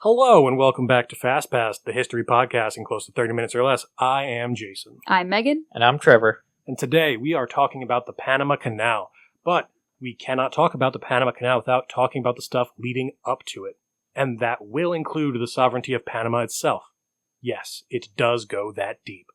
Hello and welcome back to Fast Pass, the history podcast in close to 30 minutes or less. I am Jason. I'm Megan. And I'm Trevor. And today we are talking about the Panama Canal. But we cannot talk about the Panama Canal without talking about the stuff leading up to it. And that will include the sovereignty of Panama itself. Yes, it does go that deep.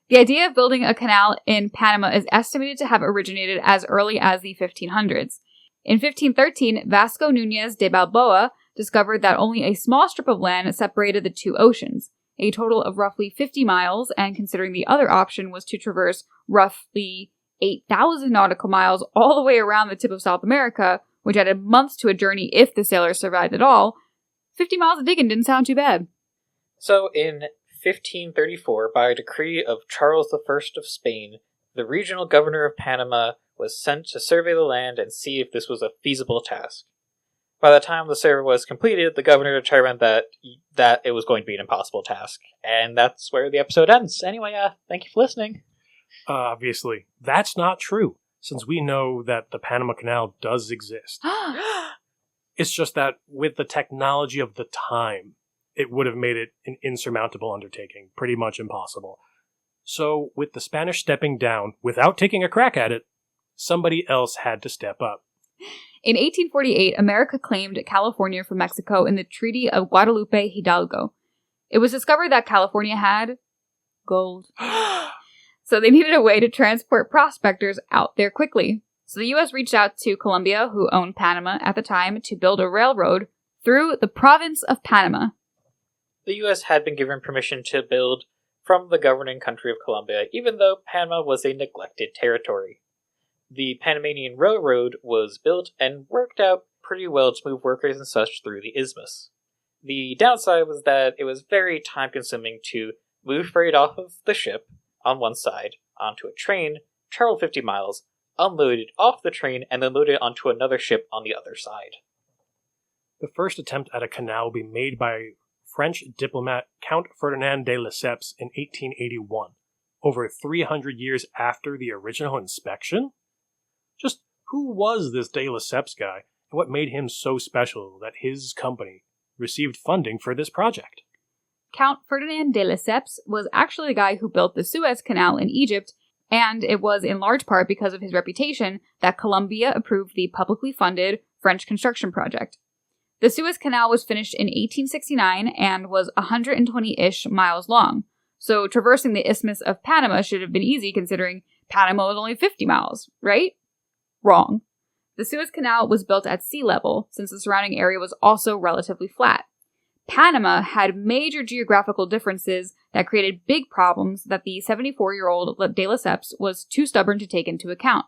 The idea of building a canal in Panama is estimated to have originated as early as the 1500s. In 1513, Vasco Núñez de Balboa discovered that only a small strip of land separated the two oceans, a total of roughly 50 miles, and considering the other option was to traverse roughly 8,000 nautical miles all the way around the tip of South America, which added months to a journey if the sailors survived at all, 50 miles of digging didn't sound too bad. So in 1534, by a decree of Charles I of Spain, the regional governor of Panama was sent to survey the land and see if this was a feasible task. By the time the survey was completed, the governor determined that it was going to be an impossible task. And that's where the episode ends. Anyway, thank you for listening. Obviously, that's not true, since we know that the Panama Canal does exist. It's just that with the technology of the time, it would have made it an insurmountable undertaking, pretty much impossible. So, with the Spanish stepping down without taking a crack at it, somebody else had to step up. In 1848, America claimed California from Mexico in the Treaty of Guadalupe Hidalgo. It was discovered that California had gold. So they needed a way to transport prospectors out there quickly. So the U.S. reached out to Colombia, who owned Panama at the time, to build a railroad through the province of Panama. The U.S. had been given permission to build from the governing country of Colombia, even though Panama was a neglected territory. The Panamanian Railroad was built and worked out pretty well to move workers and such through the isthmus. The downside was that it was very time-consuming to move freight off of the ship on one side onto a train, travel 50 miles, unload it off the train, and then load it onto another ship on the other side. The first attempt at a canal will be made by French diplomat Count Ferdinand de Lesseps in 1881, over 300 years after the original inspection? Just who was this de Lesseps guy, and what made him so special that his company received funding for this project? Count Ferdinand de Lesseps was actually the guy who built the Suez Canal in Egypt, and it was in large part because of his reputation that Colombia approved the publicly funded French construction project. The Suez Canal was finished in 1869 and was 120-ish miles long, so traversing the Isthmus of Panama should have been easy considering Panama was only 50 miles, right? Wrong. The Suez Canal was built at sea level, since the surrounding area was also relatively flat. Panama had major geographical differences that created big problems that the 74-year-old de Lesseps was too stubborn to take into account.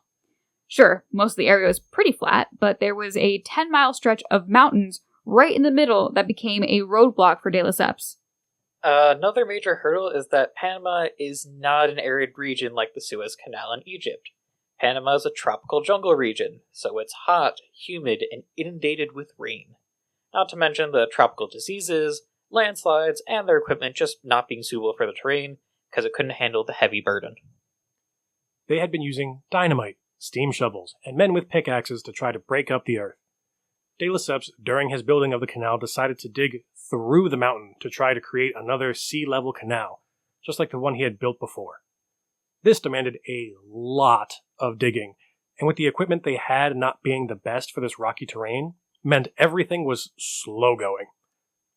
Sure, most of the area was pretty flat, but there was a 10-mile stretch of mountains right in the middle that became a roadblock for de Lesseps. Another major hurdle is that Panama is not an arid region like the Suez Canal in Egypt. Panama is a tropical jungle region, so it's hot, humid, and inundated with rain. Not to mention the tropical diseases, landslides, and their equipment just not being suitable for the terrain because it couldn't handle the heavy burden. They had been using dynamite, steam shovels, and men with pickaxes to try to break up the earth. De Lesseps, during his building of the canal, decided to dig through the mountain to try to create another sea-level canal, just like the one he had built before. This demanded a lot of digging, and with the equipment they had not being the best for this rocky terrain, meant everything was slow going.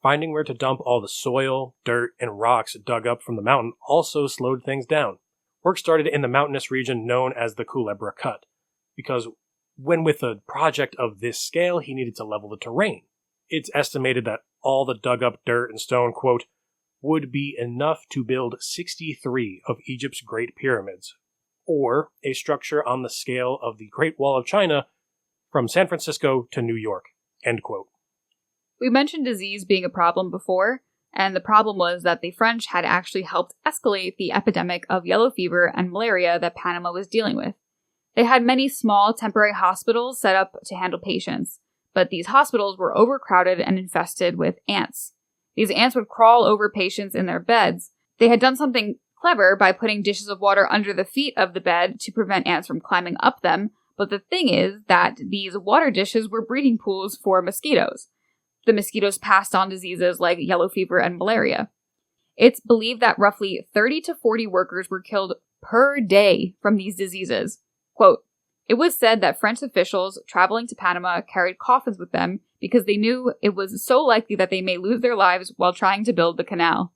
Finding where to dump all the soil, dirt, and rocks dug up from the mountain also slowed things down. Work started in the mountainous region known as the Culebra Cut, because when with a project of this scale, he needed to level the terrain. It's estimated that all the dug up dirt and stone, quote, would be enough to build 63 of Egypt's Great Pyramids, or a structure on the scale of the Great Wall of China from San Francisco to New York, end quote. We mentioned disease being a problem before, and the problem was that the French had actually helped escalate the epidemic of yellow fever and malaria that Panama was dealing with. They had many small temporary hospitals set up to handle patients, but these hospitals were overcrowded and infested with ants. These ants would crawl over patients in their beds. They had done something clever by putting dishes of water under the feet of the bed to prevent ants from climbing up them, but the thing is that these water dishes were breeding pools for mosquitoes. The mosquitoes passed on diseases like yellow fever and malaria. It's believed that roughly 30 to 40 workers were killed per day from these diseases. Quote, it was said that French officials traveling to Panama carried coffins with them because they knew it was so likely that they may lose their lives while trying to build the canal.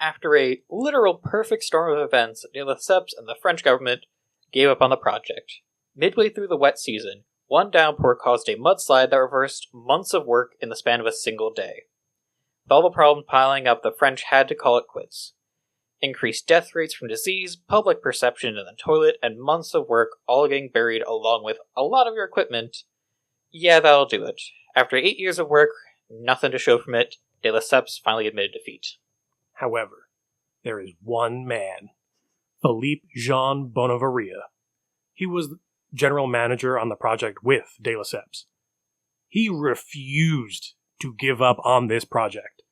After a literal perfect storm of events, de Lesseps and the French government gave up on the project. Midway through the wet season, one downpour caused a mudslide that reversed months of work in the span of a single day. With all the problems piling up, the French had to call it quits. Increased death rates from disease, public perception in the toilet, and months of work all getting buried along with a lot of your equipment. Yeah, that'll do it. After 8 years of work, nothing to show from it, de Lesseps finally admitted defeat. However, there is one man, Philippe Jean Bonavaria. He was general manager on the project with de Lesseps. He refused to give up on this project.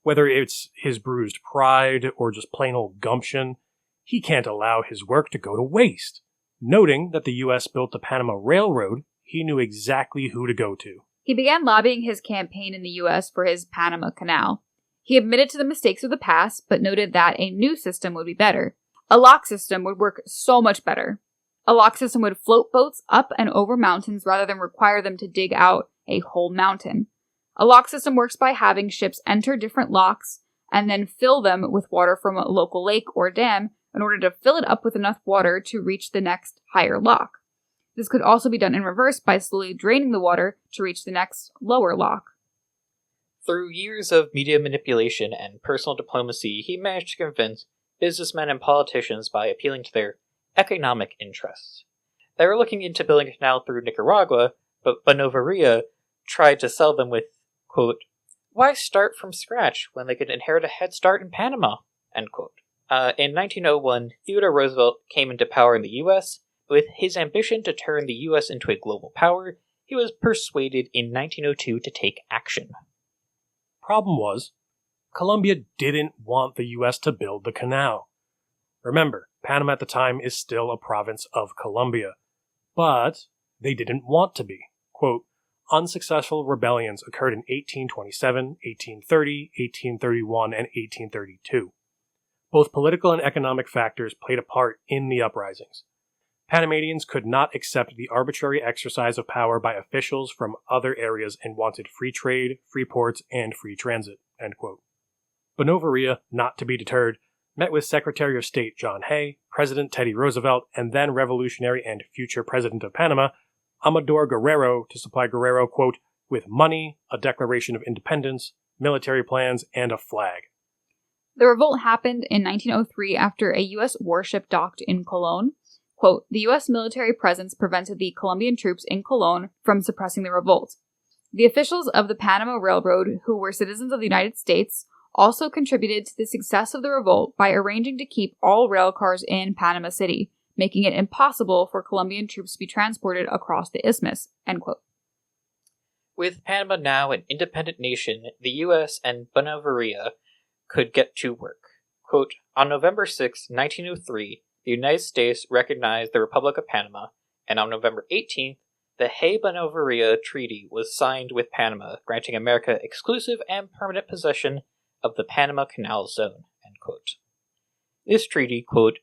Whether it's his bruised pride or just plain old gumption, he can't allow his work to go to waste. Noting that the U.S. built the Panama Railroad, he knew exactly who to go to. He began lobbying his campaign in the U.S. for his Panama Canal. He admitted to the mistakes of the past, but noted that a new system would be better. A lock system would work so much better. A lock system would float boats up and over mountains rather than require them to dig out a whole mountain. A lock system works by having ships enter different locks and then fill them with water from a local lake or dam in order to fill it up with enough water to reach the next higher lock. This could also be done in reverse by slowly draining the water to reach the next lower lock. Through years of media manipulation and personal diplomacy, he managed to convince businessmen and politicians by appealing to their economic interests. They were looking into building a canal through Nicaragua, but Bonavaria tried to sell them with, quote, why start from scratch when they could inherit a head start in Panama, end quote. In 1901, Theodore Roosevelt came into power in the U.S. With his ambition to turn the U.S. into a global power, he was persuaded in 1902 to take action. Problem was, Colombia didn't want the U.S. to build the canal. Remember, Panama at the time is still a province of Colombia, but they didn't want to be. Quote, unsuccessful rebellions occurred in 1827, 1830, 1831, and 1832. Both political and economic factors played a part in the uprisings. Panamanians could not accept the arbitrary exercise of power by officials from other areas and wanted free trade, free ports, and free transit, end quote. Bonavaria, not to be deterred, met with Secretary of State John Hay, President Teddy Roosevelt, and then revolutionary and future President of Panama, Amador Guerrero, to supply Guerrero, quote, with money, a declaration of independence, military plans, and a flag. The revolt happened in 1903 after a U.S. warship docked in Colón. Quote, the U.S. military presence prevented the Colombian troops in Colón from suppressing the revolt. The officials of the Panama Railroad, who were citizens of the United States, also contributed to the success of the revolt by arranging to keep all rail cars in Panama City, making it impossible for Colombian troops to be transported across the isthmus, end quote. With Panama now an independent nation, the U.S. and Bonavaria could get to work. Quote, on November 6, 1903, the United States recognized the Republic of Panama, and on November 18th, the Hay-Bonavaria Treaty was signed with Panama, granting America exclusive and permanent possession of the Panama Canal Zone, end quote. This treaty, quote,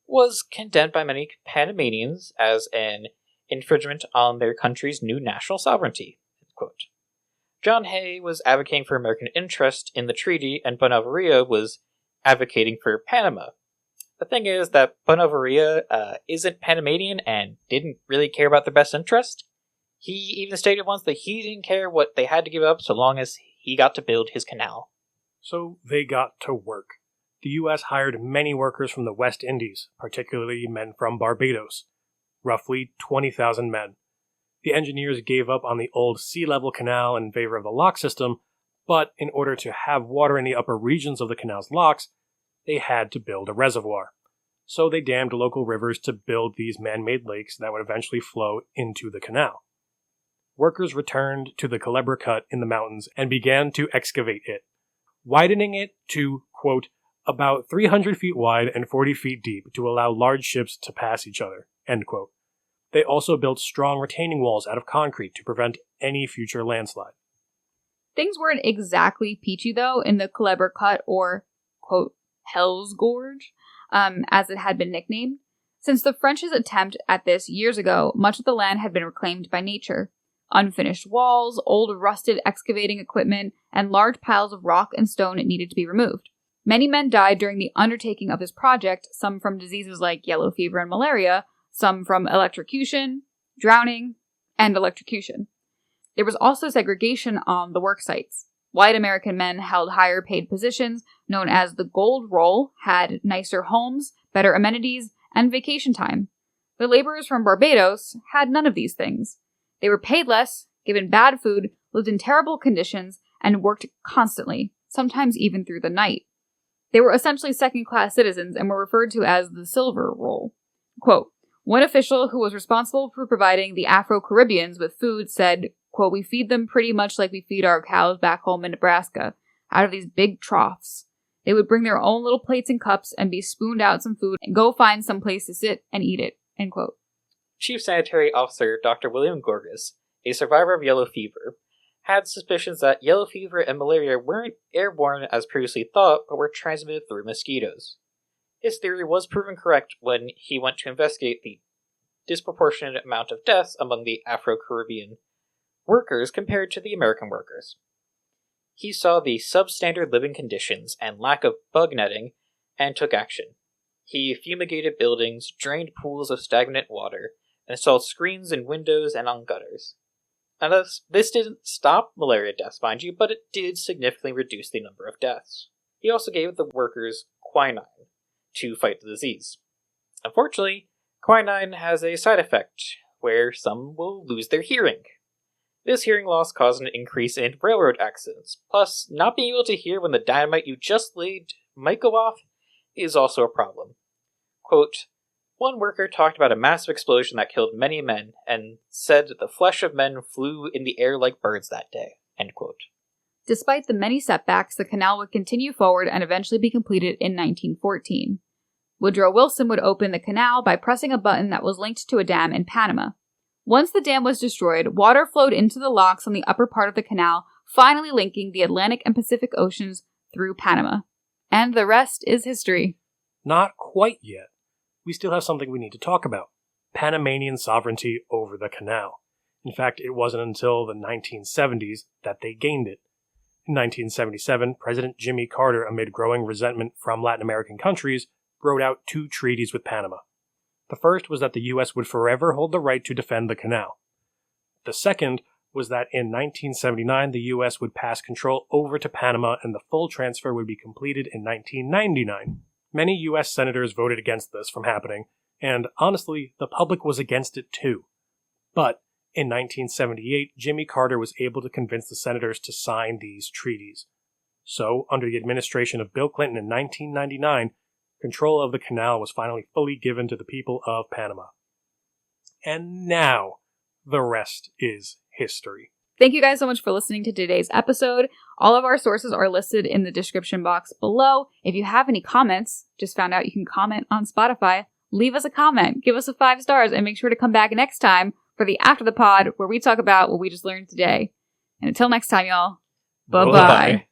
was condemned by many Panamanians as an infringement on their country's new national sovereignty, end quote. John Hay was advocating for American interest in the treaty, and Bonavaria was advocating for Panama. The thing is that Bonavaria isn't Panamanian and didn't really care about their best interest. He even stated once that he didn't care what they had to give up so long as he got to build his canal. So they got to work. The U.S. hired many workers from the West Indies, particularly men from Barbados, roughly 20,000 men. The engineers gave up on the old sea-level canal in favor of the lock system, but in order to have water in the upper regions of the canal's locks, they had to build a reservoir. So they dammed local rivers to build these man-made lakes that would eventually flow into the canal. Workers returned to the Culebra Cut in the mountains and began to excavate it, widening it to, quote, about 300 feet wide and 40 feet deep to allow large ships to pass each other, end quote. They also built strong retaining walls out of concrete to prevent any future landslide. Things weren't exactly peachy, though, in the Kléber Cut, or, quote, Hell's Gorge, as it had been nicknamed. Since the French's attempt at this years ago, much of the land had been reclaimed by nature. Unfinished walls, old rusted excavating equipment, and large piles of rock and stone needed to be removed. Many men died during the undertaking of this project, some from diseases like yellow fever and malaria, some from electrocution, drowning, and electrocution. There was also segregation on the work sites. White American men held higher paid positions, known as the Gold Roll, had nicer homes, better amenities, and vacation time. The laborers from Barbados had none of these things. They were paid less, given bad food, lived in terrible conditions, and worked constantly, sometimes even through the night. They were essentially second-class citizens and were referred to as the Silver Roll. Quote, one official who was responsible for providing the Afro-Caribbeans with food said, quote, we feed them pretty much like we feed our cows back home in Nebraska, out of these big troughs. They would bring their own little plates and cups and be spooned out some food and go find some place to sit and eat it, end quote. Chief Sanitary Officer Dr. William Gorgas, a survivor of yellow fever, had suspicions that yellow fever and malaria weren't airborne as previously thought, but were transmitted through mosquitoes. His theory was proven correct when he went to investigate the disproportionate amount of deaths among the Afro-Caribbean workers compared to the American workers. He saw the substandard living conditions and lack of bug netting and took action. He fumigated buildings, drained pools of stagnant water, and installed screens in windows and on gutters. Now, this didn't stop malaria deaths, mind you, but it did significantly reduce the number of deaths. He also gave the workers quinine to fight the disease. Unfortunately, quinine has a side effect, where some will lose their hearing. This hearing loss caused an increase in railroad accidents, plus not being able to hear when the dynamite you just laid might go off is also a problem. Quote, one worker talked about a massive explosion that killed many men, and said that the flesh of men flew in the air like birds that day, end quote. Despite the many setbacks, the canal would continue forward and eventually be completed in 1914. Woodrow Wilson would open the canal by pressing a button that was linked to a dam in Panama. Once the dam was destroyed, water flowed into the locks on the upper part of the canal, finally linking the Atlantic and Pacific Oceans through Panama. And the rest is history. Not quite yet. We still have something we need to talk about. Panamanian sovereignty over the canal. In fact, it wasn't until the 1970s that they gained it. In 1977, President Jimmy Carter, amid growing resentment from Latin American countries, wrote out 2 treaties with Panama. The first was that the U.S. would forever hold the right to defend the canal. The second was that in 1979, the U.S. would pass control over to Panama and the full transfer would be completed in 1999. Many U.S. senators voted against this from happening, and honestly, the public was against it too. But in 1978, Jimmy Carter was able to convince the senators to sign these treaties. So, under the administration of Bill Clinton in 1999, control of the canal was finally fully given to the people of Panama. And now, the rest is history. Thank you guys so much for listening to today's episode. All of our sources are listed in the description box below. If you have any comments, just found out you can comment on Spotify, leave us a comment, give us a 5 stars, and make sure to come back next time for the After the Pod, where we talk about what we just learned today. And until next time, y'all, bye-bye.